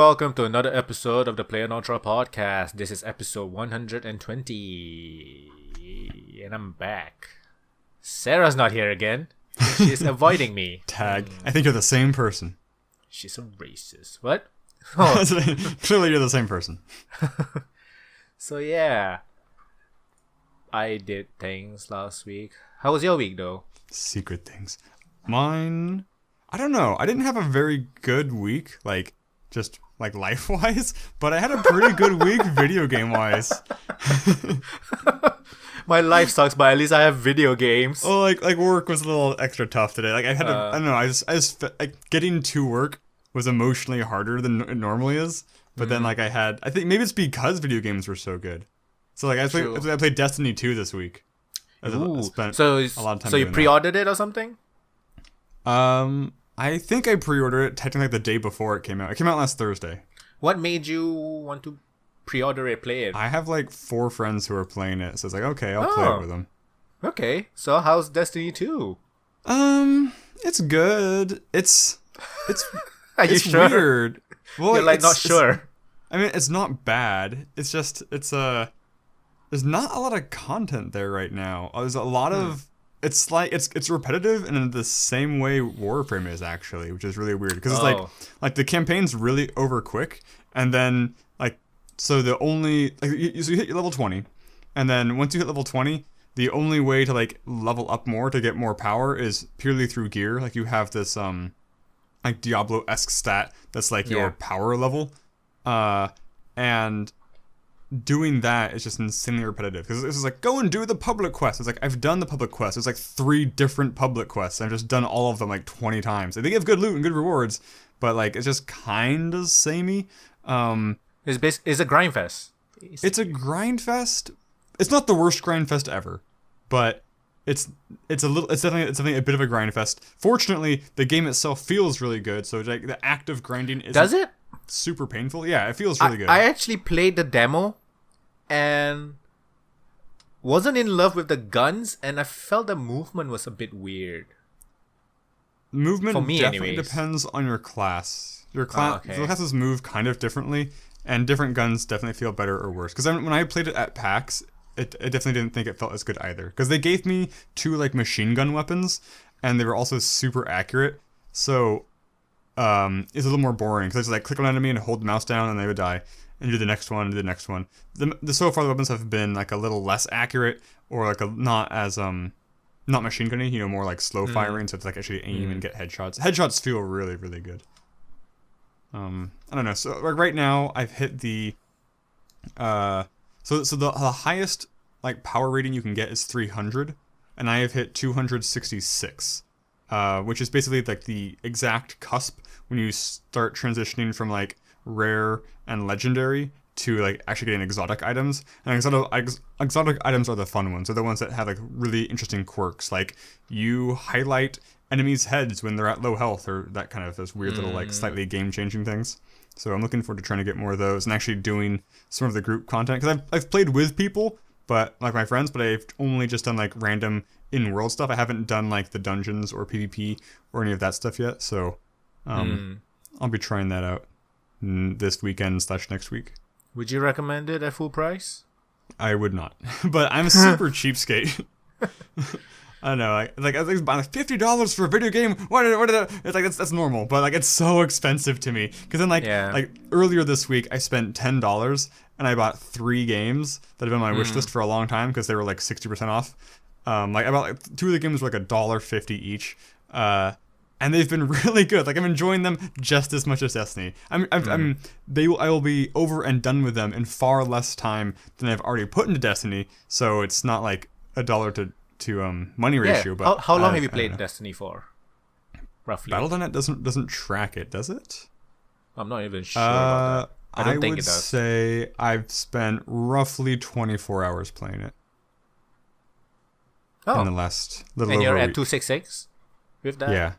welcome to another episode of the playonultra podcast. This is episode 120, and I'm back. Sarah's not here again. She's avoiding me. Tag. I think you're the same person. She's a racist. What? Oh. Clearly you're the same person. So yeah, I did things last week. How was your week though? Secret things. Mine, I don't know. I didn't have a very good week, just life-wise, but I had a pretty good week video game-wise. My life sucks, but at least I have video games. Oh, work was a little extra tough today. I had I don't know. I just getting to work was emotionally harder than it normally is. But then I think maybe it's because video games were so good. So I played Destiny 2 this week. I spent a lot of time. So you pre-ordered it or something? I think I pre-ordered it technically the day before it came out. It came out last Thursday. What made you want to pre-order it, play it? I have 4 friends who are playing it, so it's okay, I'll play it with them. Okay, so how's Destiny 2? It's good. It's Are you sure? Weird. Well, you're not sure. I mean, it's not bad. It's just there's not a lot of content there right now. There's a lot of it's repetitive and in the same way Warframe is actually, which is really weird because it's the campaign's really over quick, and then so the only you hit your level 20, and then once you hit level 20, the only way to level up more to get more power is purely through gear. You have this Diablo-esque stat that's your power level, and doing that is just insanely repetitive because this is go and do the public quest. It's I've done the public quest. There's 3 different public quests. I've just done all of them 20 times. They give good loot and good rewards, but it's just kind of samey. It's a grind fest. It's a grind fest. It's not the worst grind fest ever, but it's definitely a bit of a grind fest. Fortunately, the game itself feels really good. So the act of grinding isn't super painful. Yeah, it feels really good. I actually played the demo and wasn't in love with the guns, and I felt the movement was a bit weird. Movement for me definitely anyways. Depends on your class. Your classes move kind of differently, and different guns definitely feel better or worse. Because when I played it at PAX, it definitely didn't think it felt as good either. Because they gave me 2 machine gun weapons, and they were also super accurate. So it's a little more boring because I just click on an enemy and hold the mouse down and they would die, and do the next one, do the next one. So far the weapons have been a little less accurate, or not as not machine gunny, more slow firing, so it's actually aim and get headshots. Headshots feel really, really good. I don't know. So right now I've hit the so the highest power rating you can get is 300, and I have hit 266. Which is basically the exact cusp when you start transitioning from rare and legendary to actually getting exotic items. And exotic items are the fun ones. They're the ones that have really interesting quirks. You highlight enemies' heads when they're at low health, or that kind of those weird little slightly game-changing things. So I'm looking forward to trying to get more of those and actually doing some of the group content, because I've played with people, but my friends, but I've only just done random in-world stuff. I haven't done the dungeons or PvP or any of that stuff yet, so I'll be trying that out this weekend / next week. Would you recommend it at full price? I would not, but I'm a super cheapskate. I don't know, I was buying $50 for a video game. What it's that's normal, but that's so expensive to me. Because then earlier this week I spent $10 and I bought 3 games that have been on my wish list for a long time because they were 60% off. I bought 2 of the games were $1.50 each, and they've been really good. I'm enjoying them just as much as Destiny. I will be over and done with them in far less time than I've already put into Destiny. So it's not a dollar to money ratio. But how long have you played Destiny for, roughly? Battle.net doesn't track it, does it? I'm not even sure about that. I don't think it does. I would say I've spent roughly 24 hours playing it. In the last little and over you're a at week. 266 with that? Yeah.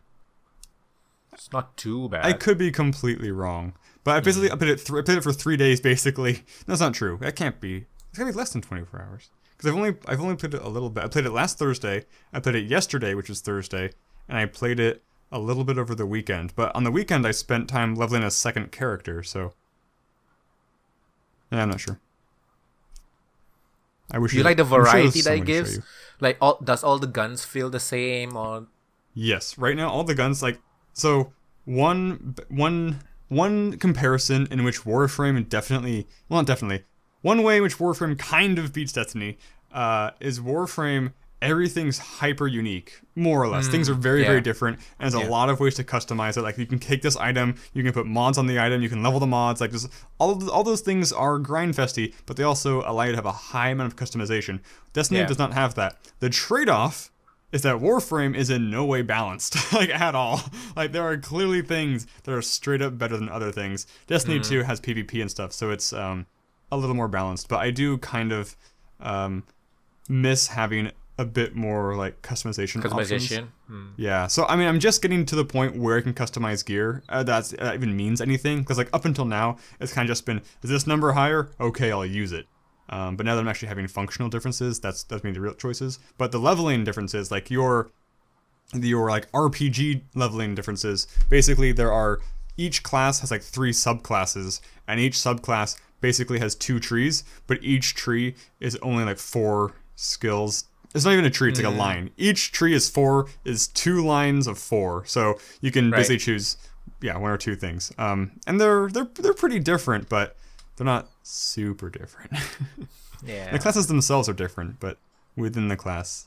It's not too bad. I could be completely wrong. But I basically I played it for 3 days basically. That's not true. That can't be. It's gotta be less than 24 hours. Because I've only played it a little bit. I played it last Thursday. I played it yesterday, which is Thursday, and I played it a little bit over the weekend. But on the weekend, I spent time leveling a second character, so... Yeah, I'm not sure. I wish you like the variety that it someone to show gives? you. Like, does all the guns feel the same? Or Yes, right now all the guns so one comparison in which Warframe definitely one way in which Warframe kind of beats Destiny is Warframe. Everything's hyper unique, more or less. Things are very different, and there's a lot of ways to customize it. Like, you can take this item, you can put mods on the item, you can level the mods. Like, just all those things are grindfesty, but they also allow you to have a high amount of customization. Destiny does not have that. The trade-off is that Warframe is in no way balanced, like, at all. Like, there are clearly things that are straight up better than other things. Destiny 2 has PvP and stuff, so it's a little more balanced. But I do kind of miss having a bit more like customization options. Yeah, so I mean, I'm just getting to the point where I can customize gear that even means anything, because like up until now it's kind of just been, is this number higher? Okay, I'll use it. But now that I'm actually having functional differences, that's been the real choices. But the leveling differences, like your like RPG leveling differences, basically each class has like 3 subclasses, and each subclass basically has 2 trees, but each tree is only like 4 skills. It's not even a tree, it's like a line. Each tree is 2 lines of 4. So you can basically choose 1 or 2 things. And they're pretty different, but they're not super different. Yeah. The classes themselves are different, but within the class,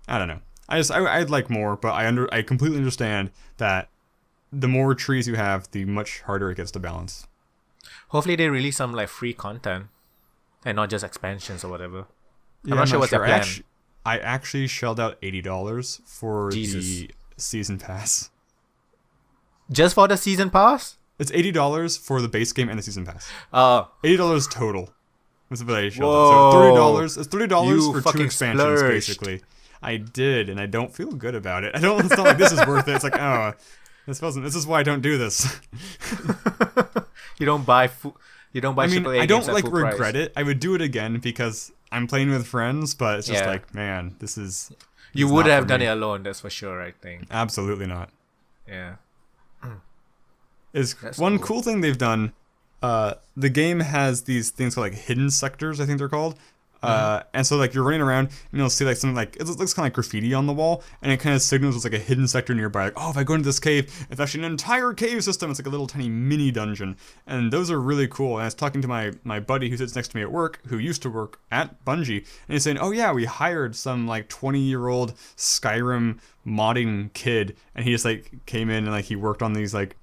I don't know. I'd like more, but I completely understand that the more trees you have, the much harder it gets to balance. Hopefully they release some like free content and not just expansions or whatever. Yeah, I'm not sure what's their plan. I actually shelled out $80 for the season pass. Just for the season pass? It's $80 for the base game and the season pass. $80 total. That's what I shelled out. So $30. It's $30 for 2 expansions, basically. I did, and I don't feel good about it. It's not like this is worth it. It's like, oh, this is why I don't do this. You don't buy AAA I don't games at like full regret price. it. I would do it again because I'm playing with friends, but it's just like, man, this is... You would have done it alone, that's for sure, I think. Absolutely not. Yeah. That's one cool thing they've done. The game has these things called like hidden sectors, I think they're called. And so like you're running around and you'll see like something like, it looks kind of like graffiti on the wall, and it kind of signals it's like a hidden sector nearby. Like, oh, if I go into this cave, it's actually an entire cave system. It's like a little tiny mini dungeon, and those are really cool. And I was talking to my buddy who sits next to me at work, who used to work at Bungie, and he's saying, oh yeah, we hired some like 20-year-old Skyrim modding kid, and he just like came in and like he worked on these like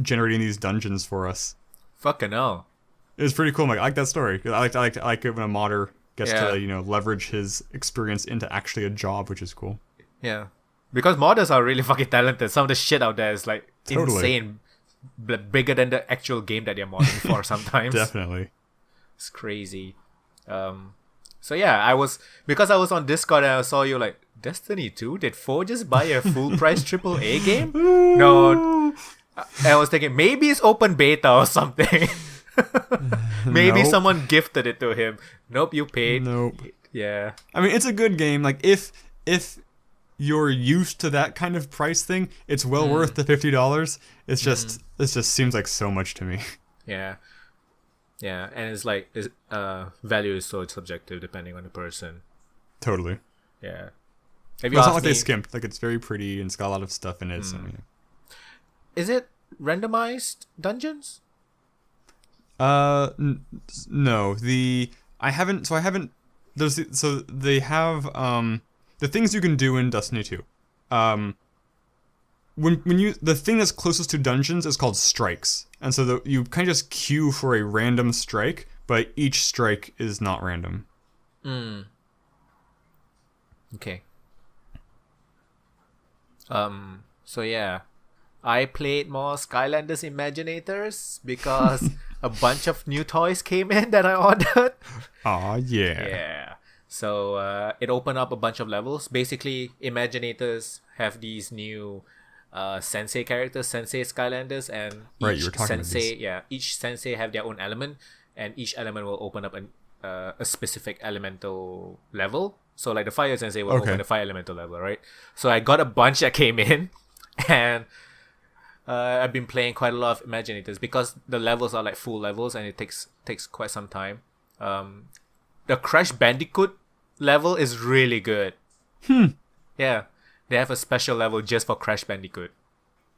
generating these dungeons for us. Fucking hell. It was pretty cool. I like that story. I like it when a modder gets to leverage his experience into actually a job, which is cool. Yeah, because modders are really fucking talented. Some of the shit out there is like insane, bigger than the actual game that they're modding for. Sometimes definitely, it's crazy. So yeah, because I was on Discord and I saw you like Destiny 2. Did 4 just buy a full price AAA game? No, I was thinking maybe it's open beta or something. Maybe someone gifted it to him. Nope, you paid. Nope. Yeah. I mean, it's a good game. Like if you're used to that kind of price thing, it's well worth the $50. It's just it just seems like so much to me. Yeah. Yeah, and it's like value is so subjective depending on the person. Totally. Yeah. It's not like they skimped. Like, it's very pretty and it's got a lot of stuff in it. So, yeah. Is it randomized dungeons? No. I haven't. They have the things you can do in Destiny 2. The thing that's closest to dungeons is called strikes, and so you kind of just queue for a random strike, but each strike is not random. Okay. So yeah, I played more Skylanders Imaginators because a bunch of new toys came in that I ordered. Aw, yeah. Yeah. So it opened up a bunch of levels. Basically, Imaginators have these new Sensei characters, Sensei Skylanders, and each Sensei have their own element, and each element will open up a specific elemental level. So like the Fire Sensei will open the Fire Elemental level, right? So I got a bunch that came in. and I've been playing quite a lot of Imaginators because the levels are like full levels and it takes quite some time. The Crash Bandicoot level is really good. Yeah, they have a special level just for Crash Bandicoot.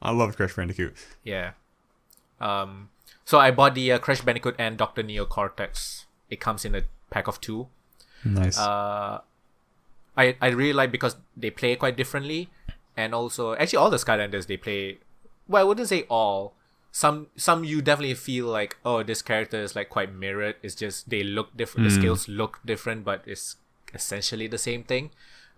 I love Crash Bandicoot. Yeah. So I bought the Crash Bandicoot and Dr. Neo Cortex. It comes in a pack of 2. Nice. I really like because they play quite differently, and also actually all the Skylanders they play. Well, I wouldn't say all. Some you definitely feel like, oh, this character is like quite mirrored. It's just they look different. The skills look different, but it's essentially the same thing.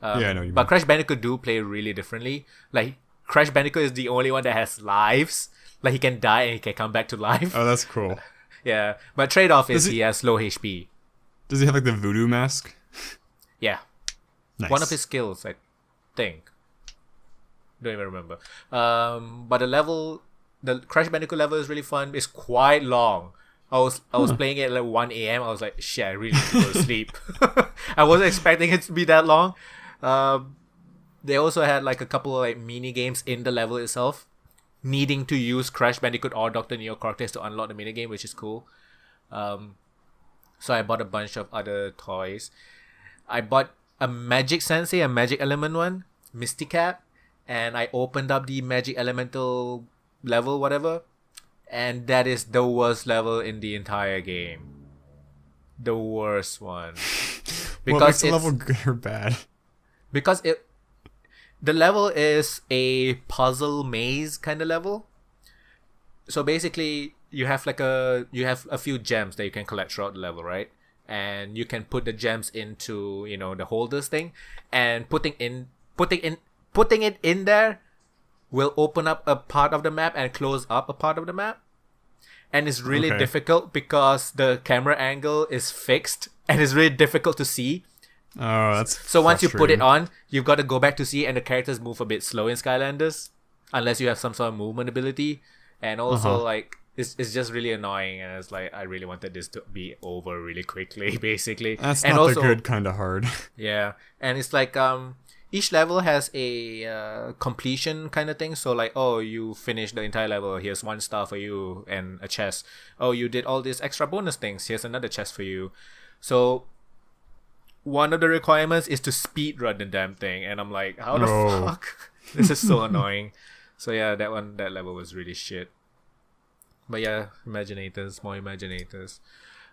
Yeah, I know you But mean. Crash Bandicoot do play really differently. Like Crash Bandicoot is the only one that has lives. Like he can die and he can come back to life. Oh, that's cool. Yeah, but trade-off is Does he has low HP. Does he have like the voodoo mask? Yeah, Nice. one of his skills, I think. Don't even remember. But the Crash Bandicoot level is really fun. It's quite long. I was playing it at like 1 a.m. I was like, shit, I really need to go to sleep. I wasn't expecting it to be that long. They also had like a couple of like mini games in the level itself, needing to use Crash Bandicoot or Dr. Neo Cortex to unlock the mini game, which is cool. So I bought a bunch of other toys. I bought a Magic Sensei, a Magic Element one, Misty Cat, and I opened up the Magic Elemental level, whatever, and that is the worst level in the entire game. The worst one. What makes the level good or bad? Because the level is a puzzle maze kind of level. So basically, you have a few gems that you can collect throughout the level, right? And you can put the gems into the holders thing, and putting it in there will open up a part of the map and close up a part of the map. And it's really difficult because the camera angle is fixed and it's really difficult to see. Oh, that's so once you put it frustrating. on, you've got to go back to see, and the characters move a bit slow in Skylanders, unless you have some sort of movement ability. And also like it's just really annoying, and it's like I really wanted this to be over really quickly, basically. That's and not also, the good kind of hard. Yeah, and it's like each level has a completion kind of thing. So like, oh, you finished the entire level, here's 1 star for you and a chest. Oh, you did all these extra bonus things, here's another chest for you. So one of the requirements is to speed run the damn thing, and I'm like, how the fuck? This is so annoying. So yeah, that level was really shit. But yeah, Imaginators, more Imaginators.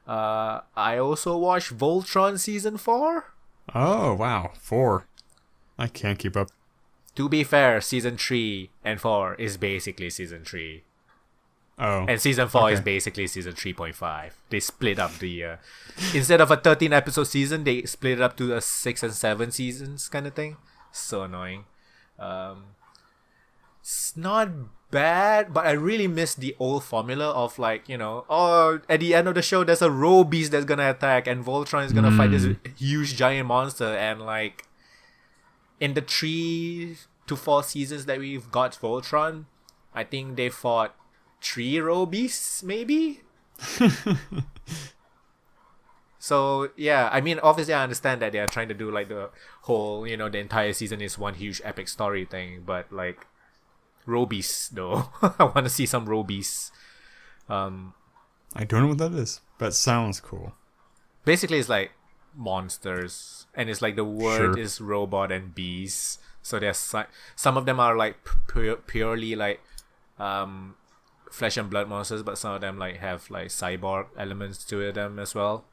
I also watched Voltron season 4. Oh, wow. 4. I can't keep up. To be fair, season 3 and 4 is basically season 3. Oh. And season 4 is basically season 3.5. They split up the... instead of a 13 episode season, they split it up to a 6 and 7 seasons kind of thing. So annoying. It's not bad, but I really miss the old formula of like, oh, at the end of the show, there's a row beast that's gonna attack and Voltron is gonna fight this huge giant monster. And like, in the 3 to 4 seasons that we've got Voltron, I think they fought 3 row beasts, maybe? So, yeah, I mean, obviously I understand that they are trying to do like the whole, the entire season is one huge epic story thing, but like, row beasts, though. I want to see some row beasts. I don't know what that is, but it sounds cool. Basically, it's like monsters, and it's like the word Sure. is robot and beasts. So there's some of them are like purely like flesh and blood monsters, but some of them like have like cyborg elements to them as well.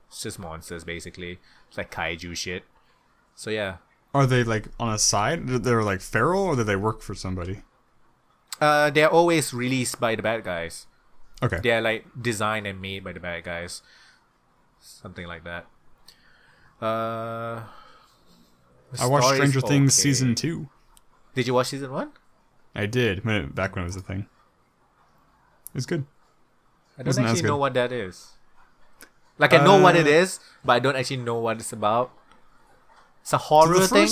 It's just monsters basically. It's like kaiju shit. So yeah. Are they like on a side? They're like feral, or do they work for somebody? They're always released by the bad guys. Okay. They're like designed and made by the bad guys. Something like that. I watched Stranger Things season 2. Did you watch season 1? I did, back when it was a thing. It was good. I don't Wasn't as actually know good. what that is. Like, I know what it is, but I don't actually know what it's about. It's a horror thing?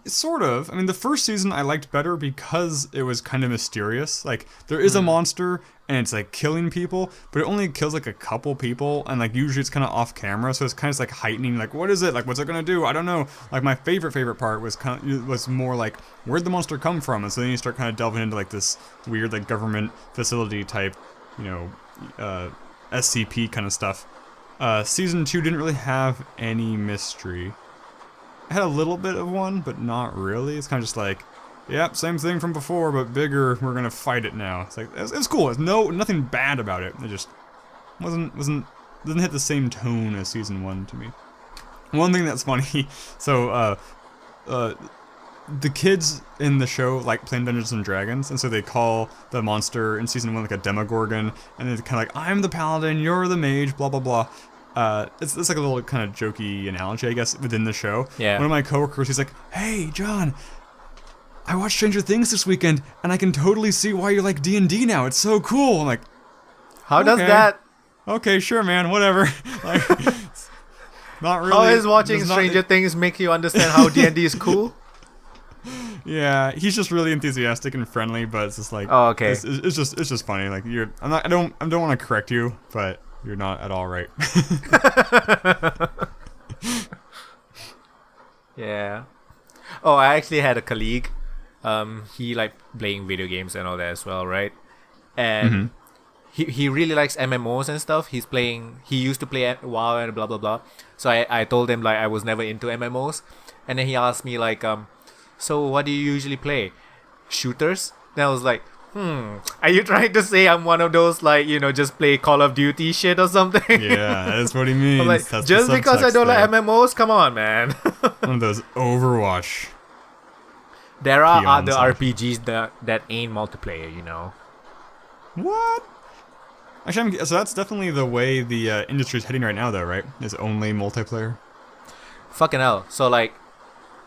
Sort of. I mean, the first season I liked better because it was kind of mysterious. Like, there is a monster, and it's, like, killing people, but it only kills, like, a couple people, and, like, usually it's kind of off camera, so it's kind of, like, heightening, like, what is it? Like, what's it gonna do? I don't know. Like, my favorite part was more, like, where'd the monster come from? And so then you start kind of delving into, like, this weird, like, government facility type, you know, SCP kind of stuff. Season 2 didn't really have any mystery. It had a little bit of one, but not really. It's kind of just like, yep, same thing from before, but bigger. We're gonna fight it now. It's like it's cool. It's nothing bad about it. It just doesn't hit the same tone as season 1 to me. One thing that's funny, so the kids in the show like playing Dungeons and Dragons, and so they call the monster in season 1 like a Demogorgon, and they're kind of like, I'm the paladin, you're the mage, blah blah blah. It's like a little kind of jokey analogy, I guess, within the show. Yeah. One of my coworkers, he's like, hey, John, I watched Stranger Things this weekend, and I can totally see why you like D&D now. It's so cool. I'm like, How does okay. that? Okay, sure, man, whatever. Like, not really. How is watching Stranger Things make you understand how D&D is cool? Yeah, he's just really enthusiastic and friendly, but it's just like, Oh, okay. It's just funny. Like I don't want to correct you, but you're not at all right. Yeah. Oh, I actually had a colleague. He liked playing video games and all that as well, right? And he really likes MMOs and stuff. He used to play WoW and blah blah blah. So I told him like I was never into MMOs, and then he asked me like so what do you usually play? Shooters? Then I was like, are you trying to say I'm one of those like, you know, just play Call of Duty shit or something? Yeah, that's what he means. I'm like, That's just because I don't like MMOs, come on, man. One of those Overwatch. There are Peons other of- RPGs that ain't multiplayer, you know. What? Actually, so that's definitely the way the industry's heading right now, though, right? Is only multiplayer. Fucking hell. So like,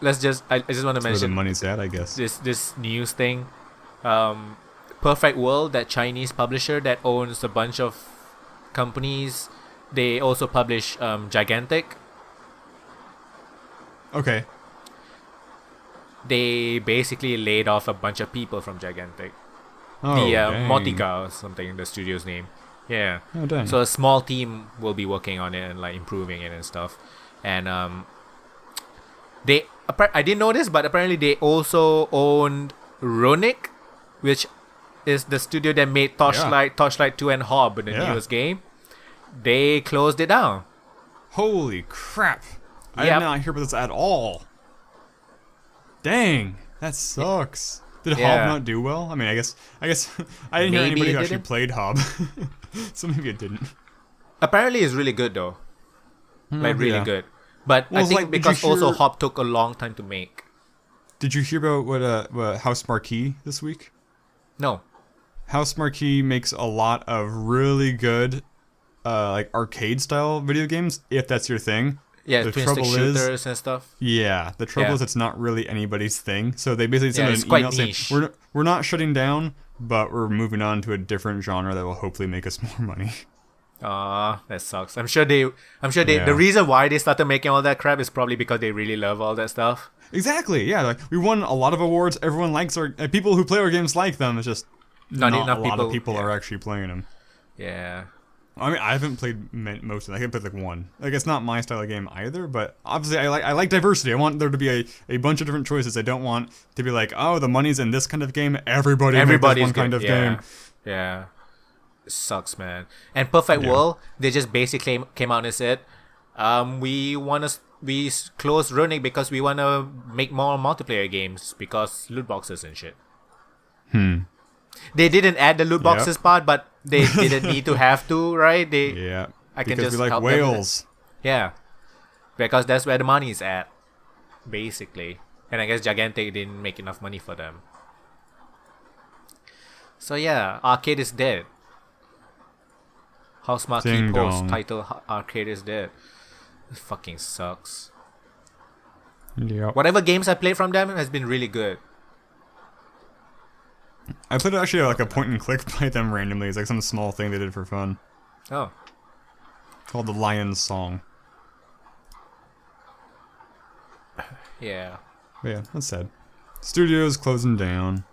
I just want to That's where the mention money's at, I guess. this news thing. Perfect World, that Chinese publisher that owns a bunch of companies, they also publish Gigantic. Okay. They basically laid off a bunch of people from Gigantic. Oh, The dang. Motica or something, the studio's name. Yeah. Oh, dang. So a small team will be working on it and like improving it and stuff. And I didn't know this, but apparently they also owned Runic, which is the studio that made Torchlight, Torchlight 2 and Hob, the newest game. They closed it down. Holy crap. I Yep. did not hear about this at all. Dang. That sucks. Did Yeah. Hob not do well? I mean, I guess I didn't hear Maybe anybody it who actually didn't. played Hob. So maybe it didn't. Apparently it's really good though. Like really yeah. good. But Well, I think like, did because you also hear- Hob took a long time to make. Did you hear about what House Marquee this week? No. House Marquee makes a lot of really good like arcade style video games, if that's your thing. Yeah, The twin stick trouble shooters and stuff. Yeah, the trouble Yeah. is it's not really anybody's thing. So they basically send Yeah, it's an quite email saying, niche. we're not shutting down, but we're moving on to a different genre that will hopefully make us more money. That sucks. I'm sure Yeah. the reason why they started making all that crap is probably because they really love all that stuff. Exactly. Yeah, like we won a lot of awards. Everyone likes our people who play our games like them. It's just not enough a lot people- of people yeah. are actually playing them. Yeah. I mean, I haven't played most of them. I can play like one. Like it's not my style of game either. But obviously, I like diversity. I want there to be a bunch of different choices. I don't want to be like, oh, the money's in this kind of game. Everybody's Everybody's one kind good. of Yeah. game. Yeah. It sucks, man. And Perfect Yeah. World, they just basically came out and said, we closed Runic because we wanna make more multiplayer games because loot boxes and shit. They didn't add the loot boxes part, but they didn't need to have to, right? Yeah. I can because just we like help them with it. whales. Yeah. Because that's where the money is at, basically. And I guess Gigantic didn't make enough money for them. So yeah, Arcade is dead. House Marquee Ding post dong. title Arcade is dead. It fucking sucks. Yep. Whatever games I played from them has been really good. I played actually like a point and click by them randomly. It's like some small thing they did for fun Oh. called the Lion's Song. Yeah. But yeah, that's sad. Studio's closing down.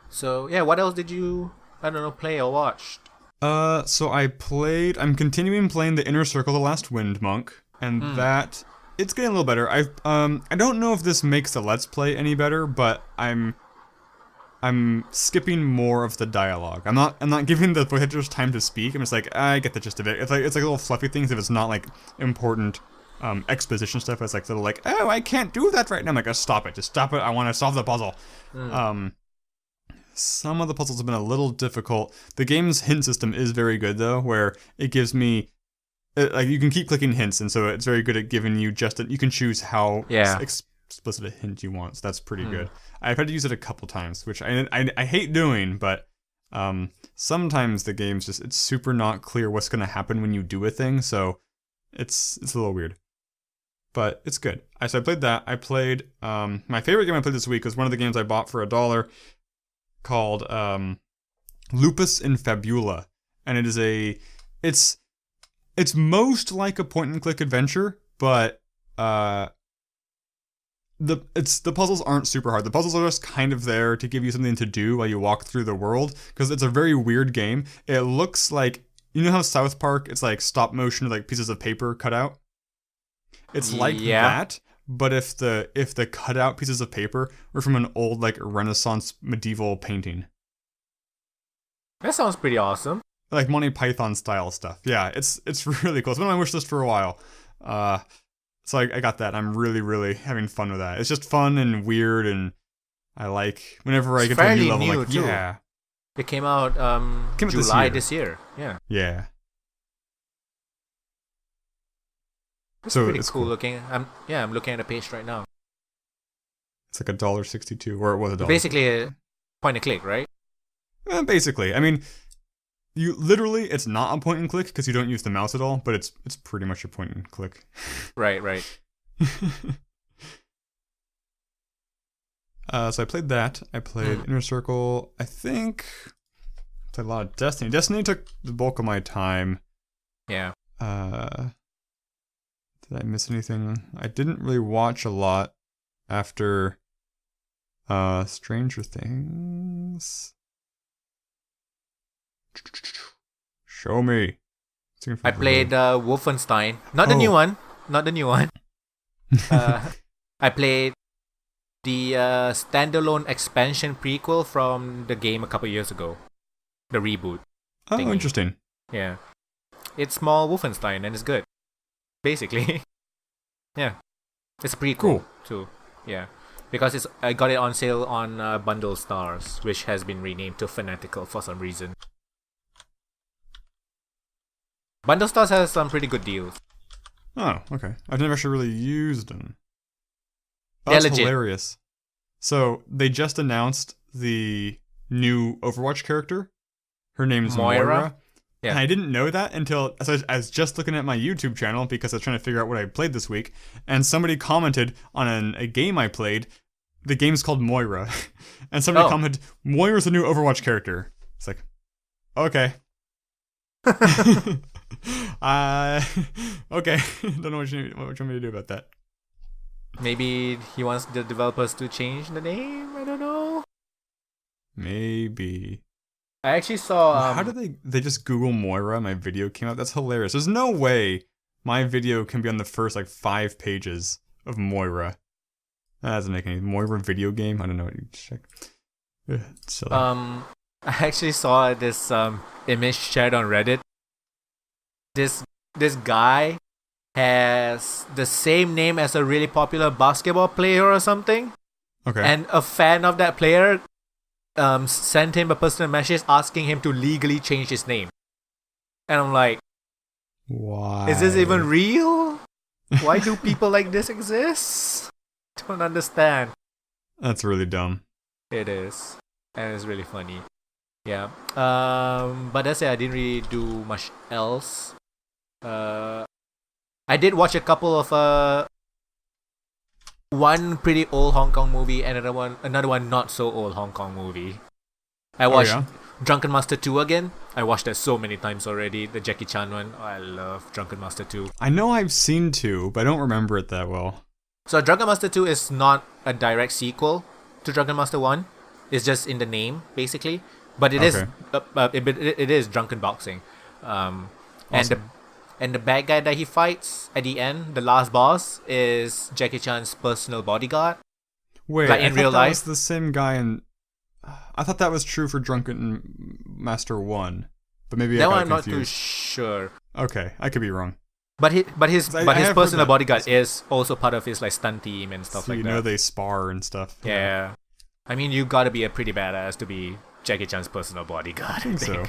So yeah, what else did you, I don't know, play or watch? So I'm continuing playing the Inner Circle, The Last Wind Monk, and that, it's getting a little better. I don't know if this makes the Let's Play any better, but I'm skipping more of the dialogue. I'm not giving the players time to speak. I'm just like, I get the gist of it. It's like little fluffy things if it's not like important exposition stuff. It's like little like, oh, I can't do that right now. I'm like, just stop it. I want to solve the puzzle. Some of the puzzles have been a little difficult. The game's hint system is very good though, where it gives me like you can keep clicking hints, and so it's very good at giving you you can choose how explicit a hint you want. So that's pretty good. I've had to use it a couple times, which I hate doing, but sometimes the game's it's super not clear what's gonna happen when you do a thing, so it's a little weird. But it's good. So I played that. I played my favorite game I played this week was one of the games I bought for $1 called Lupus in Fabula, and it is it's most like a point and click adventure, but the puzzles aren't super hard. The puzzles are just kind of there to give you something to do while you walk through the world, because it's a very weird game. It looks like, you know how South Park, it's like stop motion, like pieces of paper cut out? It's like that, but if the cut out pieces of paper were from an old like Renaissance medieval painting. That sounds pretty awesome. Like Monty Python style stuff. Yeah, it's really cool. It's been on my wish list for a while. So I got that. I'm really, really having fun with that. It's just fun and weird, and I like whenever I get to a new level, like, too. Yeah. It came out July this year. Yeah. Yeah. It's pretty cool looking. I'm looking at the page right now. It's like $1.62, or it was $1. Basically a point and click, right? Basically. I mean, you literally, it's not a point and click because you don't use the mouse at all, but it's pretty much a point and click. Right. So I played that. I played Inner Circle. I think I played a lot of Destiny. Destiny took the bulk of my time. Yeah. Did I miss anything? I didn't really watch a lot after Stranger Things. Show me. I played Wolfenstein. Not the new one. I played the standalone expansion prequel from the game a couple years ago. The reboot. Oh, thingy. Interesting. Yeah. It's small Wolfenstein and it's good. Basically. Yeah. It's pretty cool too. Yeah. Because I got it on sale on Bundle Stars, which has been renamed to Fanatical for some reason. Bundle Stars has some pretty good deals. Oh, okay. I've never actually really used them. Oh, They're that's legit. hilarious. So, they just announced the new Overwatch character. Her name's Moira. Yeah. And I didn't know that until I was just looking at my YouTube channel because I was trying to figure out what I played this week. And somebody commented on a game I played. The game's called Moira. And somebody commented, Moira's the new Overwatch character. It's like, okay. Okay. Don't know what you want me to do about that. Maybe he wants the developers to change the name? I don't know. Maybe. I actually saw... How did they just Google Moira, my video came up? That's hilarious. There's no way my video can be on the first, 5 pages of Moira. That doesn't make any... Moira video game? I don't know what you check. Silly. I actually saw this image shared on Reddit. This guy has the same name as a really popular basketball player or something. Okay. And a fan of that player sent him a personal message asking him to legally change his name. And I'm like, why? Is this even real? Why do people like this exist? Don't understand. That's really dumb. It is. And it's really funny. Yeah. But that's it. I didn't really do much else. I did watch a couple of one pretty old Hong Kong movie and another one not so old Hong Kong movie. I watched Drunken Master 2 again. I watched that so many times already. The Jackie Chan one. Oh, I love Drunken Master 2. I know I've seen 2, but I don't remember it that well. So Dragon Master 2 is not a direct sequel to Dragon Master 1. It's just in the name, basically. But it is it is drunken boxing. Awesome. And the bad guy that he fights at the end, the last boss, is Jackie Chan's personal bodyguard. Wait, like in real life, was the same guy in... I thought that was true for Drunken Master 1. But maybe I got I'm confused. not too sure. Okay, I could be wrong. But his have personal heard bodyguard is also part of his like stunt team and stuff So like you that. know they spar and stuff. Yeah. I mean, you gotta be a pretty badass to be Jackie Chan's personal bodyguard. I think so.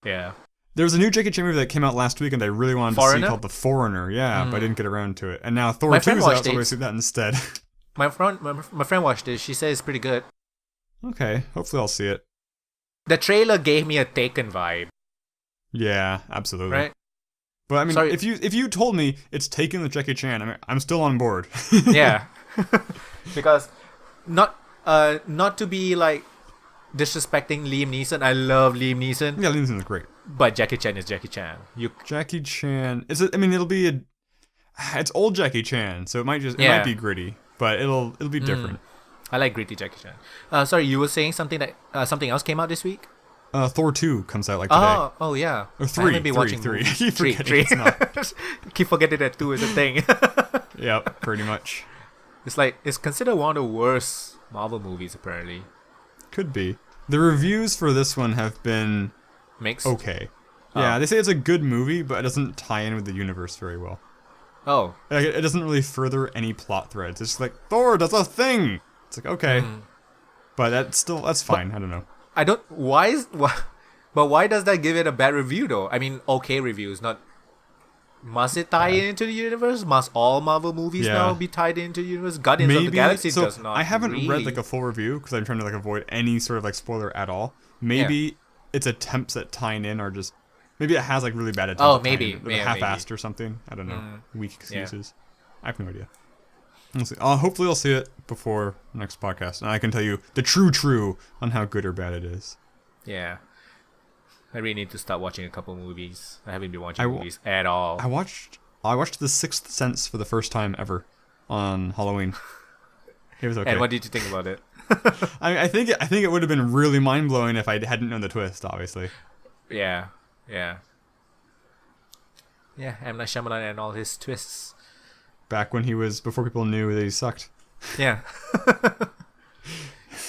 Yeah. There was a new Jackie Chan movie that came out last week and I really wanted to see called The Foreigner. Yeah, but I didn't get around to it. And now Thor 2 is out, so I'm going to see that instead. My friend watched it. She says it's pretty good. Okay, hopefully I'll see it. The trailer gave me a Taken vibe. Yeah, absolutely. Right? But I mean, Sorry. if you told me it's Taken with Jackie Chan, I'm still on board. Yeah. Because not to be like disrespecting Liam Neeson. I love Liam Neeson. Yeah, Liam Neeson is great. But Jackie Chan is Jackie Chan. Jackie Chan it's old Jackie Chan, so it might might be gritty, but it'll be different. I like gritty Jackie Chan. Sorry, you were saying something that something else came out this week? Thor 2 comes out like today. Oh yeah. Or 3. Keep forgetting that 2 is a thing. Yep, pretty much. It's considered one of the worst Marvel movies apparently. Could be. The reviews for this one have been Mixed. okay. Yeah, they say it's a good movie, but it doesn't tie in with the universe very well. Oh. Like, it doesn't really further any plot threads. It's just like, Thor does a thing! It's like, okay. But that's fine. I don't know. But why does that give it a bad review though? I mean, okay reviews, not... Must it tie into the universe? Must all Marvel movies now be tied into the universe? Guardians of the Galaxy does not. I haven't really. read like a full review because I'm trying to like avoid any sort of like spoiler at all. Maybe its attempts at tying in are just... Maybe it has like really bad attempts at tying in. They're half-assed or something. I don't know. Weak excuses. I have no idea. We'll see. Hopefully I'll see it before next podcast, and I can tell you the true on how good or bad it is. Yeah. I really need to start watching a couple movies. I haven't been watching movies at all. I watched The Sixth Sense for the first time ever on Halloween. It was okay. And what did you think about it? I think it would have been really mind blowing if I hadn't known the twist. Obviously. Yeah. M. Night Shyamalan and all his twists. Back when before people knew that he sucked. Yeah.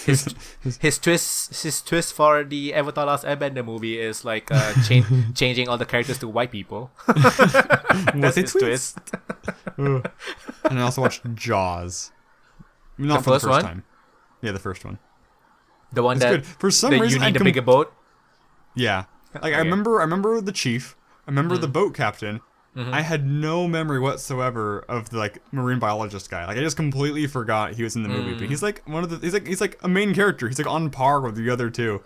His twist for the Avatar Last Airbender movie is like changing all the characters to white people. That's his twist. And I also watched Jaws. Not for the first time. Yeah, the first one. The one it's that good. For some reason you need a bigger boat. Yeah, like I remember the chief. I remember the boat captain. I had no memory whatsoever of the like marine biologist guy. Like I just completely forgot he was in the movie. But he's like he's like a main character. He's like on par with the other two.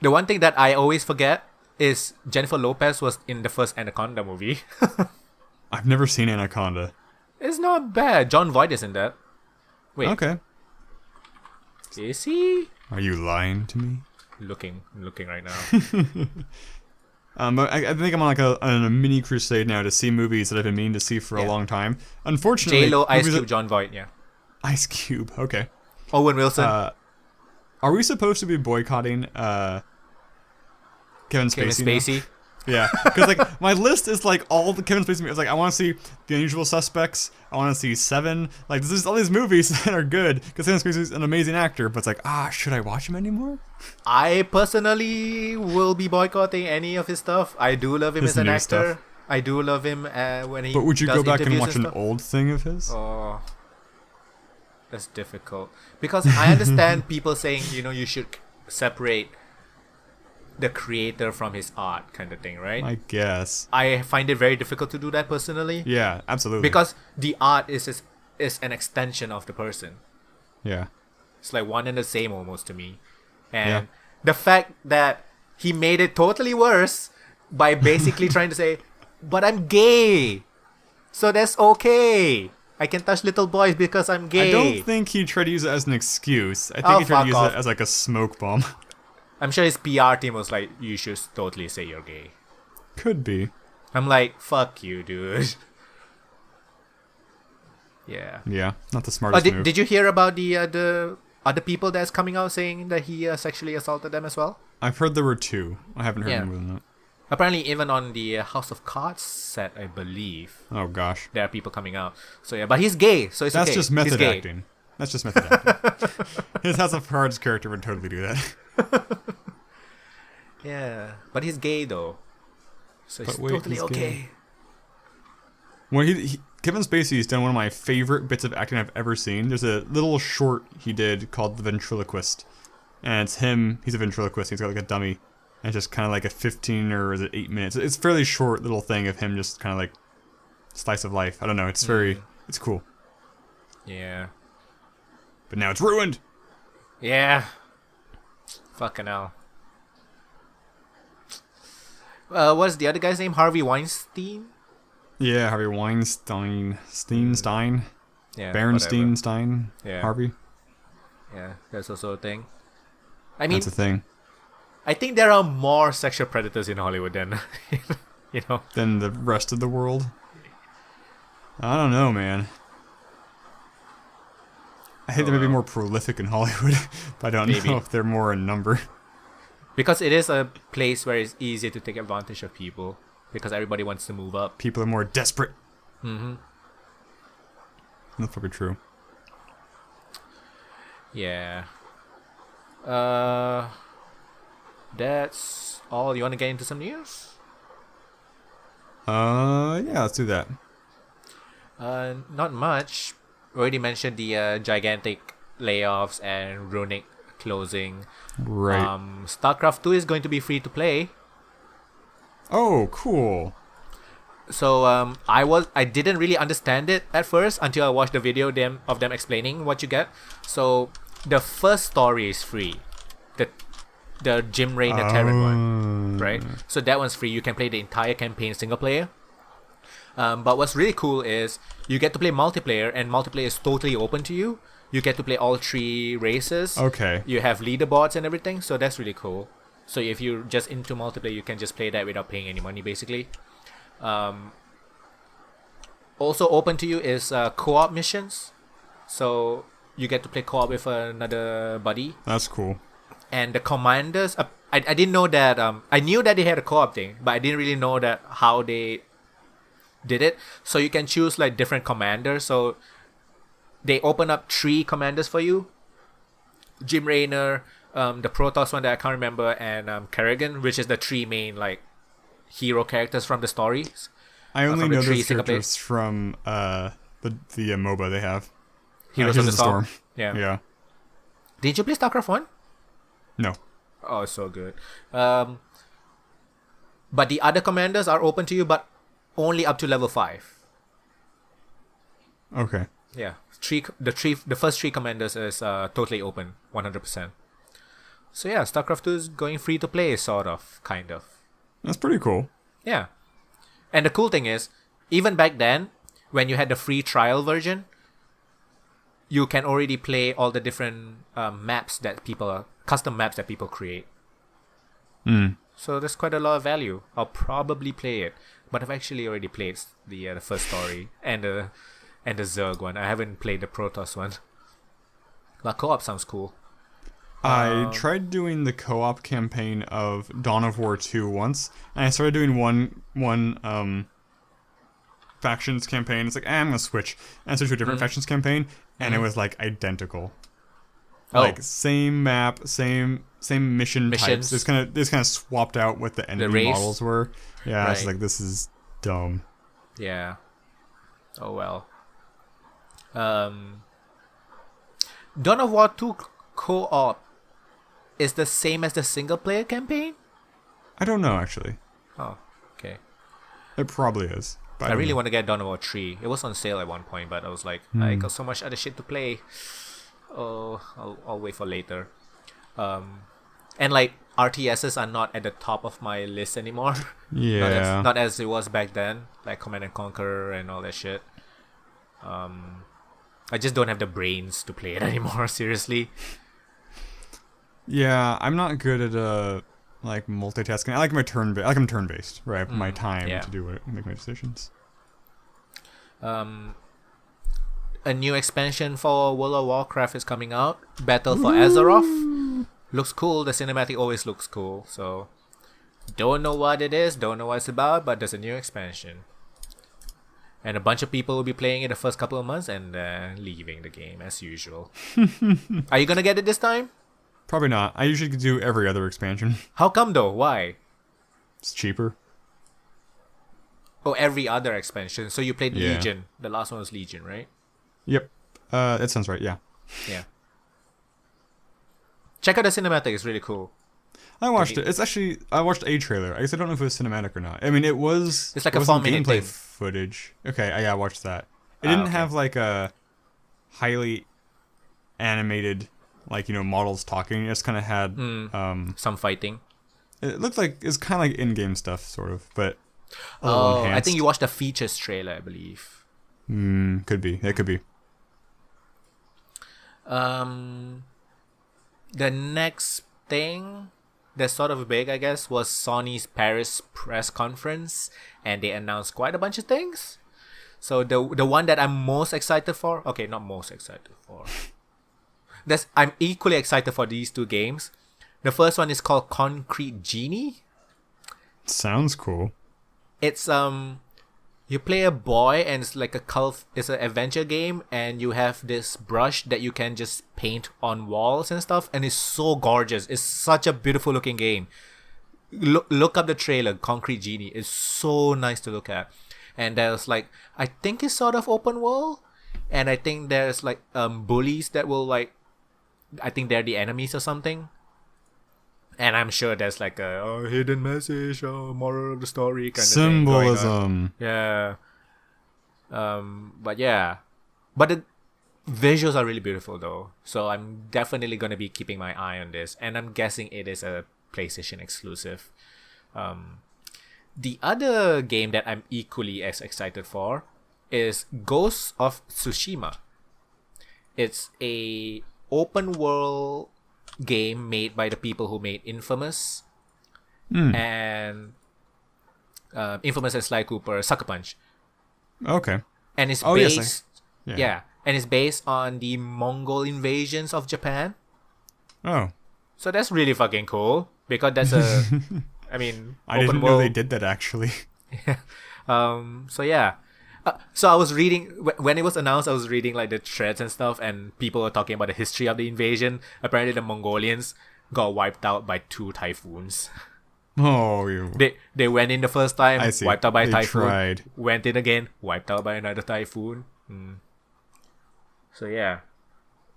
The one thing that I always forget is Jennifer Lopez was in the first Anaconda movie. I've never seen Anaconda. It's not bad. John Voight is in that. Wait. Okay. Is he? Are you lying to me? I'm looking right now. But I think I'm on a mini crusade now to see movies that I've been meaning to see for a long time. Unfortunately, J-Lo, Ice Cube, John Voight, yeah. Ice Cube, okay. Owen Wilson. Are we supposed to be boycotting Kevin Spacey? Yeah, because like my list is like all the Kevin Spacey movies. Like I want to see The Unusual Suspects. I want to see Seven. Like there's all these movies that are good because Kevin Spacey's an amazing actor. But it's like should I watch him anymore? I personally will be boycotting any of his stuff. I do love him as an actor. Stuff. I do love him when he. But would you does go back and watch an old thing of his? Oh, that's difficult because I understand people saying you should separate the creator from his art kind of thing, right? I guess. I find it very difficult to do that personally. Yeah, absolutely. Because the art is an extension of the person. Yeah. It's like one and the same almost to me. And the fact that he made it totally worse by basically trying to say, but I'm gay. So that's okay. I can touch little boys because I'm gay. I don't think he tried to use it as an excuse. I think he tried to use it as like a smoke bomb. I'm sure his PR team was like, you should totally say you're gay. Could be. I'm like, fuck you, dude. Yeah. Yeah, not the Oh, smartest move. did you hear about the other people that's coming out saying that he sexually assaulted them as well? I've heard there were 2. I haven't heard Yeah. more than that. Apparently, even on the House of Cards set, I believe, Oh gosh. there are people coming out. So yeah, but he's gay, so it's That's okay. just He's method gay. acting. That's just method acting. His House of Cards character would totally do that. Yeah, but he's gay though, so it's But wait, totally he's okay. gay. When Kevin Spacey's done one of my favorite bits of acting I've ever seen. There's a little short he did called The Ventriloquist. And it's him, he's a ventriloquist, he's got like a dummy. And it's just kind of like a 15 or is it 8 minutes. It's a fairly short little thing of him just kind of like slice of life. I don't know, it's it's cool. Yeah. But now it's ruined! Yeah. Fucking hell. What's the other guy's name? Harvey Weinstein? Yeah, Harvey Weinstein. Stein? Yeah. Berenstein whatever. Stein? Yeah. Harvey? Yeah, that's also a thing. I mean, That's a thing. I think there are more sexual predators in Hollywood than, you know. Than the rest of the world? I don't know, man. I think they may be more prolific in Hollywood, but I don't Maybe. know if they're more in number. Because it is a place where it's easy to take advantage of people. Because everybody wants to move up. People are more desperate. Mm-hmm. That's probably true. Yeah. That's all. You want to get into some news? Yeah, let's do that. Not much. Already mentioned the gigantic layoffs and Runic closing. Right. Starcraft 2 is going to be free to play. Oh, cool. So I didn't really understand it at first until I watched the video of them explaining what you get. So the first story is free. The Jim Raynor Terran one, right? So that one's free. You can play the entire campaign single player. But what's really cool is you get to play multiplayer, and multiplayer is totally open to you. You get to play all 3 races. Okay. You have leaderboards and everything, so that's really cool. So if you're just into multiplayer, you can just play that without paying any money, basically. Also open to you is co-op missions. So you get to play co-op with another buddy. That's cool. And the commanders, I didn't know that. I knew that they had a co-op thing, but I didn't really know that how they did it. So you can choose like different commanders. So they open up 3 commanders for you. Jim Raynor, the Protoss one that I can't remember, and Kerrigan, which is the 3 main like hero characters from the stories. I only from the know three those single characters from the MOBA they have. Heroes of the Storm. Yeah. Yeah. Did you play StarCraft 1? No. Oh, so good. But the other commanders are open to you, but only up to level 5. Okay. Yeah, the first 3 commanders is totally open, 100%. So yeah, StarCraft 2 is going free to play, sort of, kind of. That's pretty cool. Yeah, and the cool thing is, even back then, when you had the free trial version, you can already play all the different custom maps that people create. So there's quite a lot of value. I'll probably play it, but I've actually already played the first story and the Zerg one. I haven't played the Protoss one. But co-op sounds cool. I tried doing the co-op campaign of Dawn of War 2 once, and I started doing one factions campaign. It's like, I'm gonna switch. And I switched to a different factions campaign, and it was like identical. Oh. Like same map, same mission Missions. types. It's kind of swapped out what the enemy race? models were. Yeah, it's Right. like, this is dumb. Yeah. Oh well. Dawn of War 2 co-op is the same as the single player campaign? I don't know, actually. Oh, okay. It probably is. But I really don't know. want to get Dawn of War 3. It was on sale at one point, but I was like, I got so much other shit to play. Oh, I'll wait for later. And like RTSs are not at the top of my list anymore. Yeah. not as it was back then, like Command and Conquer and all that shit. I just don't have the brains to play it anymore. Seriously. Yeah, I'm not good at like multitasking. I like my I'm turn-based, right? I have my time yeah. to make my decisions. a new expansion for World of Warcraft is coming out. Battle for Azeroth. Looks cool. The cinematic always looks cool. So, don't know what it is, don't know what it's about, but there's a new expansion. And a bunch of people will be playing it the first couple of months and leaving the game as usual. Are you gonna get it this time? Probably not. I usually do every other expansion. How come though? Why? It's cheaper. Oh, every other expansion. So you played Yeah. Legion. The last one was Legion, right? Yep. That sounds right, yeah. Yeah. Check out the cinematic. It's really cool. I watched it. It's actually... I watched a trailer. I guess I don't know if it was cinematic or not. I mean, it was... It's like it a wasn't 4-minute gameplay thing. footage. Okay, I watched that. It didn't okay. have, like, a highly animated, like, models talking. It just kind of had... Some fighting. It looked like... It's kind of like in-game stuff, sort of, but... Oh, I think you watched the features trailer, I believe. Could be. It could be. The next thing that's sort of big, I guess, was Sony's Paris press conference, and they announced quite a bunch of things. So the one that I'm most excited for, okay, not most excited for. I'm equally excited for these two games. The first one is called Concrete Genie. Sounds cool. It's you play a boy and it's like it's an adventure game, and you have this brush that you can just paint on walls and stuff, and it's so gorgeous. It's such a beautiful looking game. Look up the trailer. Concrete Genie is so nice to look at. And there's like, I think it's sort of open world, and I think there's like bullies that will like, I think they're the enemies or something. And I'm sure there's like a hidden message or moral of the story kind of thing going on. Symbolism. Yeah. But yeah. But the visuals are really beautiful though. So I'm definitely going to be keeping my eye on this. And I'm guessing it is a PlayStation exclusive. The other game that I'm equally as excited for is Ghost of Tsushima. It's a open world game made by the people who made Infamous and Infamous and Sly Cooper Sucker Punch. Okay. And it's Yes, and it's based on the Mongol invasions of Japan. Oh. So that's really fucking cool because that's a I mean, I didn't know they did that actually. So yeah. So I was reading when it was announced. I was reading like the threads and stuff, and people were talking about the history of the invasion. Apparently, the Mongolians got wiped out by 2 typhoons. Oh, you. They went in the first time, I see. wiped out by a They typhoon. tried. Went in again, wiped out by another typhoon. So yeah,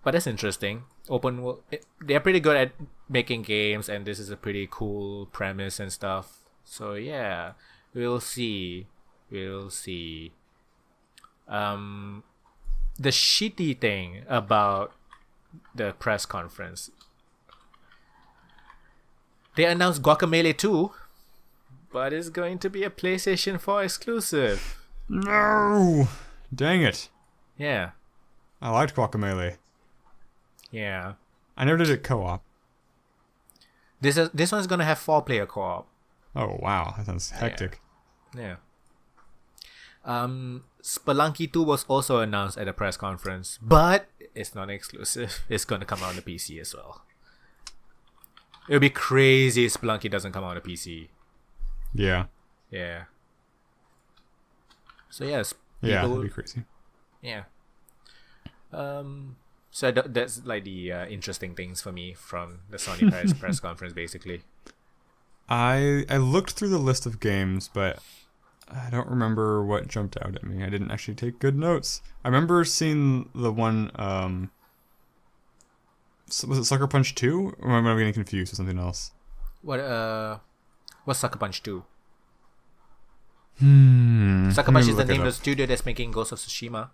but that's interesting. Open world. They're pretty good at making games, and this is a pretty cool premise and stuff. So yeah, we'll see. We'll see. The shitty thing about the press conference, they announced Guacamelee 2, but it's going to be a PlayStation 4 exclusive. No! Dang it. Yeah. I liked Guacamelee. Yeah. I never did it co-op. This one's gonna have 4-player co-op. Oh, wow. That sounds hectic. Yeah. Spelunky 2 was also announced at a press conference, but it's not exclusive. It's gonna come out on the PC as well. It would be crazy if Spelunky doesn't come out on the PC. Yeah. Yeah. So yes. Yeah, that'd be crazy. Yeah. So that's like the interesting things for me from the Sony Paris press conference, basically. I looked through the list of games, but I don't remember what jumped out at me. I didn't actually take good notes. I remember seeing the one, was it Sucker Punch 2? Or am I getting confused with something else? What's Sucker Punch 2? Let Sucker me Punch is the look it name of up. the studio that's making Ghost of Tsushima.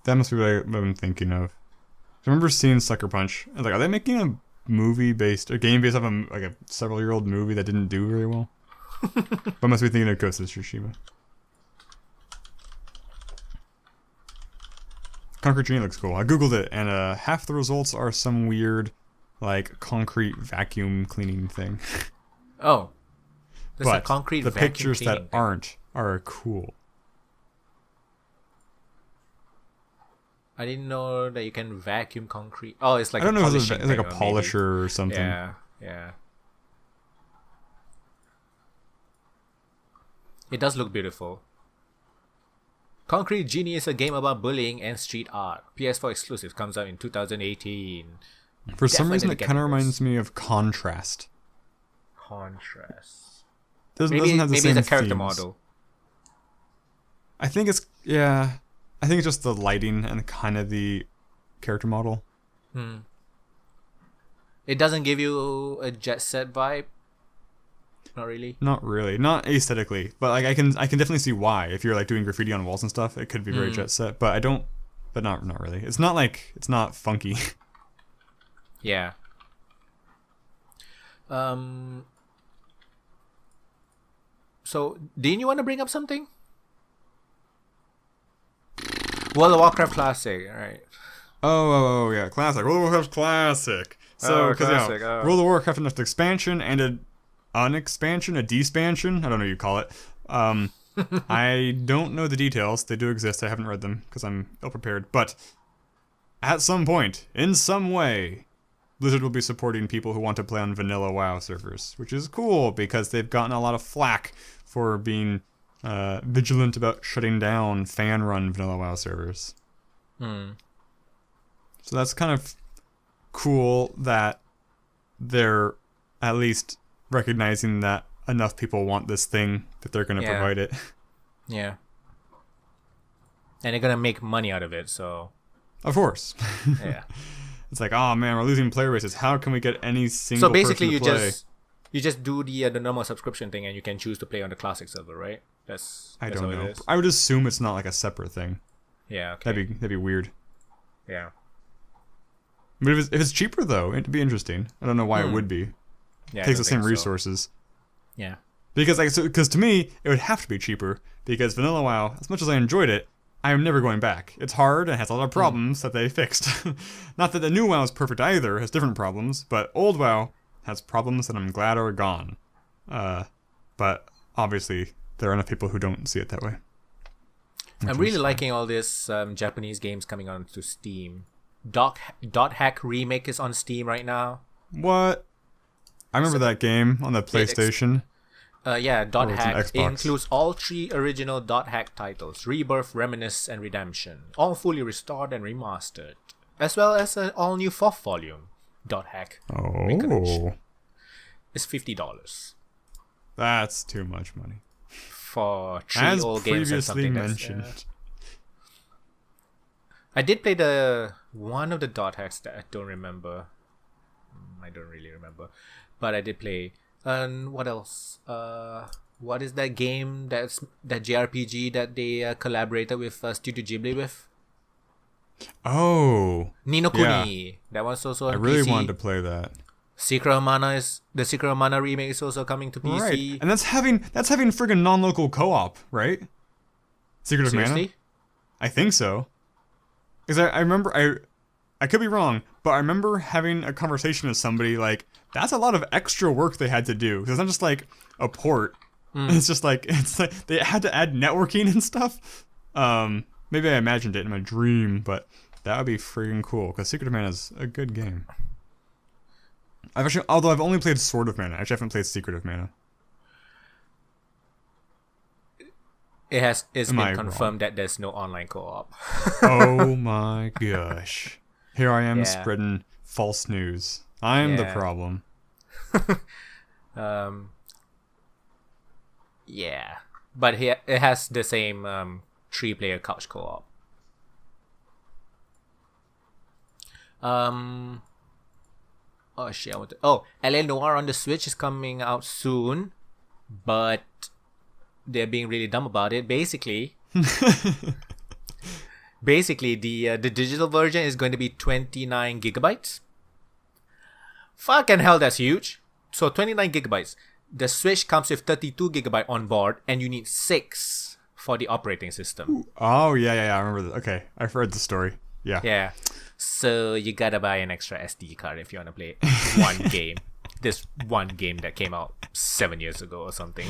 That must be what I've been thinking of. I remember seeing Sucker Punch. I was like, are they making a game based off a several-year-old movie that didn't do very well? But I must be thinking of Ghost of Tsushima. Concrete Genie looks cool. I googled it, and half the results are some weird, like, concrete vacuum cleaning thing. Oh. There's a But concrete the vacuum pictures that cleaning thing. aren't are cool. I didn't know that you can vacuum concrete. Oh, it's like I don't know if it's polishing like a thing, or polisher or something. maybe. Yeah. It does look beautiful. Concrete Genie is a game about bullying and street art. PS4 exclusive, comes out in 2018. For some reason, Definitely it kind of getting this. reminds me of Contrast. Contrast. Doesn't Maybe have the it's same a character themes. model. I think it's I think it's just the lighting and kind of the character model. It doesn't give you a Jet Set vibe. Not really. Not really, not aesthetically, but like I can definitely see why. If you're like doing graffiti on walls and stuff, it could be very Jet Set. But I don't. But not really. It's not funky. Yeah. So, didn't you want to bring up something? World of Warcraft Classic, right? Oh yeah, classic. World of Warcraft classic. So, because classic, World of Warcraft announced an expansion and an expansion, a despansion. I don't know what you call it. I don't know the details. They do exist. I haven't read them because I'm ill-prepared. But at some point, in some way, Blizzard will be supporting people who want to play on vanilla WoW servers, which is cool because they've gotten a lot of flack for being vigilant about shutting down fan-run vanilla WoW servers. So that's kind of cool that they're at least recognizing that enough people want this thing that they're going to provide it. Yeah. And they're going to make money out of it, so... Of course. Yeah. It's like, oh man, we're losing player bases. How can we get any single So basically, person to play? you just do the normal subscription thing, and you can choose to play on the classic server, right? That's I how don't it know. is. I would assume it's not like a separate thing. Yeah. Okay. That'd be weird. Yeah. But if it's cheaper though, it'd be interesting. I don't know why it would be. Yeah. It takes the same resources. Yeah. Because to me, it would have to be cheaper because vanilla WoW, as much as I enjoyed it, I am never going back. It's hard and has a lot of problems that they fixed. Not that the new WoW is perfect either, it has different problems, but old WoW has problems that I'm glad are gone. But obviously, there are enough people who don't see it that way. I'm really liking all these Japanese games coming onto Steam. Dot Hack Remake is on Steam right now. What? I remember that game on the PlayStation. Yeah, Dot it's an Hack Xbox. includes all 3 original Dot Hack titles: Rebirth, Reminisce, and Redemption, all fully restored and remastered, as well as an all-new 4th volume. Dot Hack. Oh, It's $50 that's too much money. for 3 As old games and previously something mentioned. I did play the one of the Dot Hacks that I don't remember. I don't really remember, but I did play. And what else? What is that game that JRPG that they collaborated with Studio Ghibli with? Oh, Ni no Kuni. That one's also on I really PC. wanted to play that. Secret of Mana remake is also coming to PC. Right, and that's having friggin' non-local co-op, right? Secret of Mana. Seriously? I think so. Because I remember I could be wrong, but I remember having a conversation with somebody like that's a lot of extra work they had to do. 'Cause it's not just like a port. It's just like they had to add networking and stuff. Maybe I imagined it in my dream, but that would be freaking cool. Because Secret of Mana is a good game. Although I've only played Sword of Mana, I actually haven't played Secret of Mana. It's Am I been confirmed that there's no online co-op. Oh my gosh. Here I am Yeah. spreading false news. I'm the Yeah. problem. Yeah, but it has the same 3-player couch co-op. Oh shit! LA Noire on the Switch is coming out soon, but they're being really dumb about it. Basically, the digital version is going to be 29 gigabytes. Fucking hell, that's huge. So 29 gigabytes. The Switch comes with 32 gigabyte on board, and you need 6 for the operating system. Oh, yeah, I remember that. Okay, I've heard the story. Yeah. Yeah. So you gotta buy an extra SD card if you wanna play one game. This one game that came out 7 years ago or something.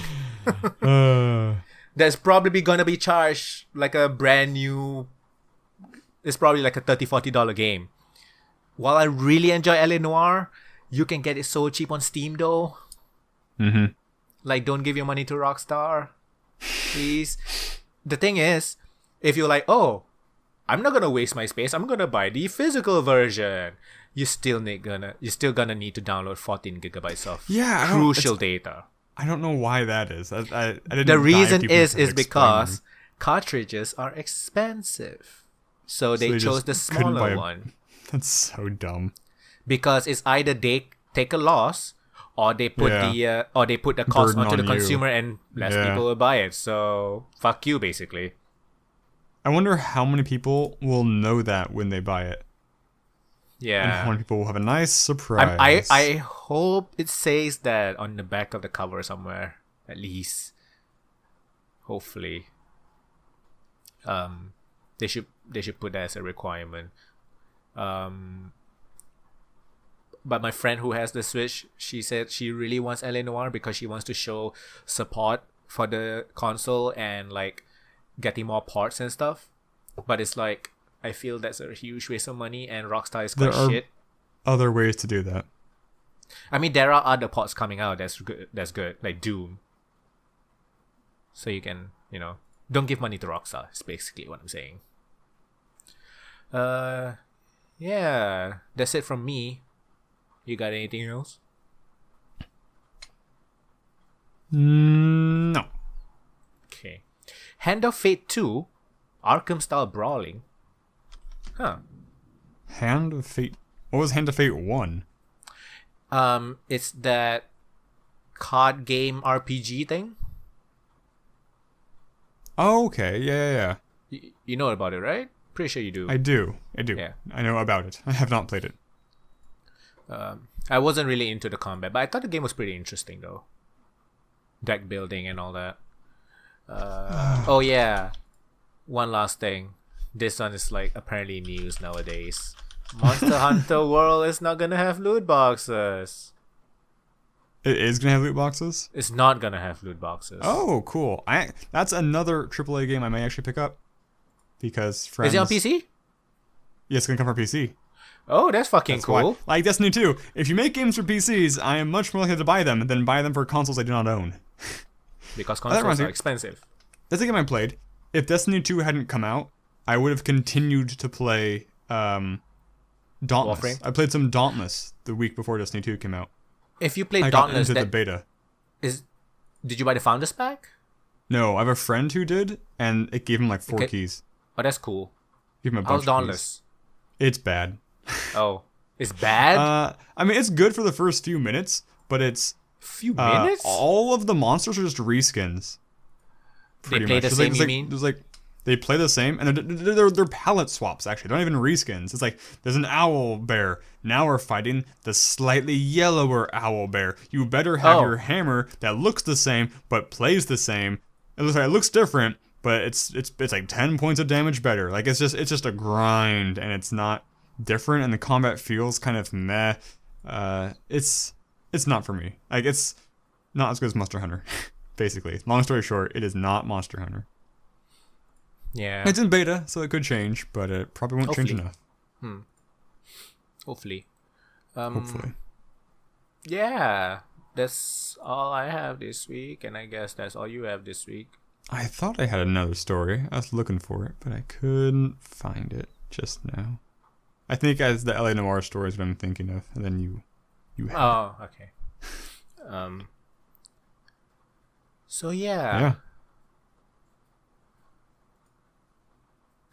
That's probably gonna be charged like a brand new it's probably like a $30-$40 game. While I really enjoy LA Noire, you can get it so cheap on Steam though. Mm-hmm. Like, don't give your money to Rockstar, please. The thing is, if you're like, oh, I'm not gonna waste my space, I'm gonna buy the physical version, you're still gonna need to download 14 gigabytes of crucial data. I don't know why that is. I didn't. The reason is because cartridges are expensive, so they chose the smaller one. That's so dumb. Because it's either they take a loss, or they put the cost onto the consumer, and less people will buy it. So fuck you, basically. I wonder how many people will know that when they buy it. Yeah. And how many people will have a nice surprise. I hope it says that on the back of the cover somewhere, at least. Hopefully. They should put that as a requirement. But my friend who has the Switch, she said she really wants LA Noire because she wants to show support for the console and like getting more parts and stuff. But it's like, I feel that's a huge waste of money, and Rockstar is quite shit. Other ways to do that. I mean, there are other ports coming out that's good, like Doom. So you can, don't give money to Rockstar, is basically what I'm saying. Yeah, that's it from me. You got anything else? No. Okay. Hand of Fate 2, Arkham style brawling. Huh. Hand of Fate. What was Hand of Fate 1? It's that card game RPG thing. Oh, okay. Yeah. You know about it, right? Pretty sure you do. I do. Yeah. I know about it. I have not played it. I wasn't really into the combat, but I thought the game was pretty interesting though. Deck building and all that. Oh yeah. One last thing. This one is like apparently news nowadays. Monster Hunter World is not gonna have loot boxes. It is gonna have loot boxes? It's not gonna have loot boxes. Oh, cool. That's another AAA game I may actually pick up. Because friends... Is it on PC? Yeah, it's gonna come for PC. Oh, that's fucking cool. Why. Like Destiny 2. If you make games for PCs, I am much more likely to buy them than buy them for consoles I do not own. Because consoles are expensive. That's the game I played. If Destiny 2 hadn't come out, I would have continued to play Dauntless. Warframe? I played some Dauntless the week before Destiny 2 came out. If you played I Dauntless, got into the beta. Did you buy the Founders Pack? No, I have a friend who did, and it gave him like 4 keys. Oh, that's cool. Give him a bunch How's of Dauntless? Keys. It's bad. Oh, it's bad? I mean, it's good for the first few minutes, but it's... Few minutes? All of the monsters are just reskins. They play the same, you mean? There's like... They play the same, and they're palette swaps, actually. They're not even reskins. It's like, there's an owl bear. Now we're fighting the slightly yellower owl bear. You better have your hammer that looks the same, but plays the same. It looks different, but it's like 10 points of damage better. Like, it's just a grind, and it's not different, and the combat feels kind of meh. It's not for me. Like, it's not as good as Monster Hunter, basically. Long story short, it is not Monster Hunter. Yeah. It's in beta, so it could change, but it probably won't change enough. Hopefully. Hopefully. Yeah. That's all I have this week, and I guess that's all you have this week. I thought I had another story. I was looking for it, but I couldn't find it just now. I think as the LA Noire story is what I'm thinking of, and then you have Oh, okay. So yeah. Yeah.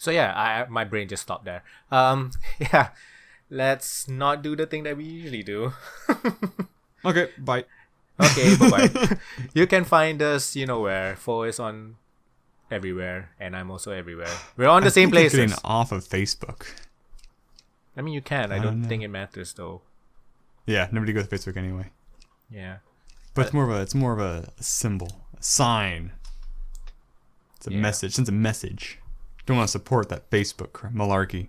So yeah, my brain just stopped there. Yeah, let's not do the thing that we usually do. Okay, bye. Okay, bye-bye. You can find us, you know where. Fo is on everywhere, and I'm also everywhere. We're on the same places. Getting off of Facebook. I mean, you can. I don't think it matters, though. Yeah, nobody goes to Facebook anyway. Yeah. But it's more of a symbol, a sign. It's a message. It's a message. Don't want to support that Facebook malarkey.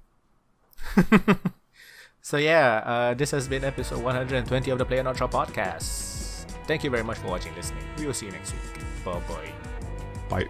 So yeah, this has been episode 120 of the playonultra podcast. Thank you very much for watching, listening. We will see you next week. Bye bye. Bye.